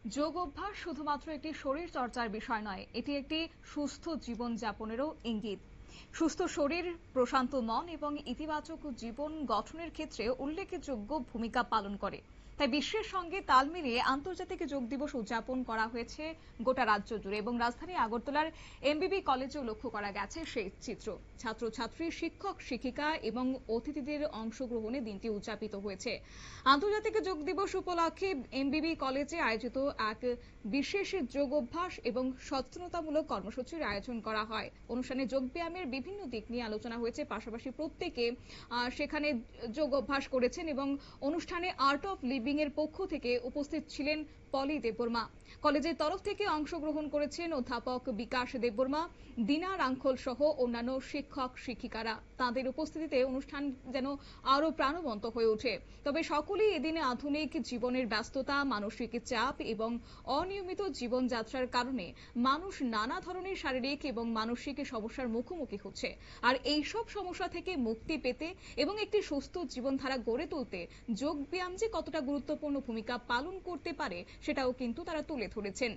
যোগ অভ্যাস শুধুমাত্র একটি শরীর চর্চার বিষয় নয়, এটি একটি সুস্থ জীবন যাপনেরও ইঙ্গিত। সুস্থ শরীর, প্রশান্ত মন এবং ইতিবাচক জীবন গঠনের ক্ষেত্রে উল্লেখযোগ্য ভূমিকা পালন করে। তাই বিশ্বের সঙ্গে তাল মিলিয়ে আন্তর্জাতিক যোগ দিবস উদযাপন করা হয়েছে গোটা রাজ্য জুড়ে এবং রাজধানী আগরতলার এমবিবি কলেজেও লক্ষ্য করা গেছে সেই চিত্র। ছাত্রছাত্রী, শিক্ষক, শিক্ষিকা এবং অতিথিদের অংশগ্রহণে দিনটি উদযাপিত হয়েছে। আন্তর্জাতিক যোগ দিবস উপলক্ষে এমবিবি কলেজে আয়োজিত এক বিশেষ যোগ অভ্যাস এবং সচেতনতামূলক কর্মসূচির আয়োজন করা হয়। অনুষ্ঠানে যোগ ব্যায়ামের বিভিন্ন দিক নিয়ে আলোচনা হয়েছে, পাশাপাশি প্রত্যেকে সেখানে যোগ অভ্যাস করেছেন এবং অনুষ্ঠানে আর্ট অফ লিভিং এর পক্ষ থেকে উপস্থিত ছিলেন পলি দেববর্মা। কলেজের তরফ থেকে অংশগ্রহণ করেছেন অধ্যাপক বিকাশ দেববর্মা, দিনা রাঙ্খল সহ অন্যান্য শিক্ষক শিক্ষিকারা। তাদের উপস্থিতিতে অনুষ্ঠান যেন আরো প্রাণবন্ত হয়ে ওঠে। তবে সকলেই এদিনে আধুনিক জীবনের ব্যস্ততা, মানসিক চাপ এবং অনিয়মিত জীবনযাত্রার কারণে মানুষ নানা ধরনের শারীরিক এবং মানসিক সমস্যার মুখোমুখি হচ্ছে। আর এইসব সমস্যা থেকে মুক্তি পেতে এবং একটি সুস্থ জীবনধারা গড়ে তুলতে যোগ ব্যায়াম যে কতটা গুরুত্বপূর্ণ ভূমিকা পালন করতে পারে সেটাও কিন্তু তারা তুলে ধরেছেন।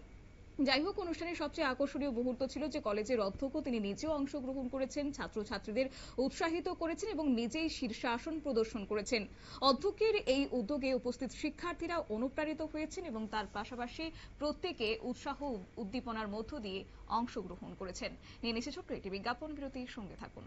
যাই হোক, অনুষ্ঠানের সবচেয়ে আকর্ষণীয় মুহূর্ত ছিল যে কলেজের অধ্যক্ষ তিনি নিজেও অংশগ্রহণ করেছেন, ছাত্রছাত্রীদের উৎসাহিত করেছেন এবং নিজেই শীর্ষাসন প্রদর্শন করেছেন। অধ্যক্ষের এই উদ্যোগে উপস্থিত শিক্ষার্থীরা অনুপ্রাণিত হয়েছেন এবং তার পাশাপাশি প্রত্যেকে উৎসাহ উদ্দীপনার মধ্য দিয়ে অংশগ্রহণ করেছেন। নিয়ে নিচ্ছে ছোট্ট একটি বিজ্ঞাপন বিরতি, সঙ্গে থাকুন।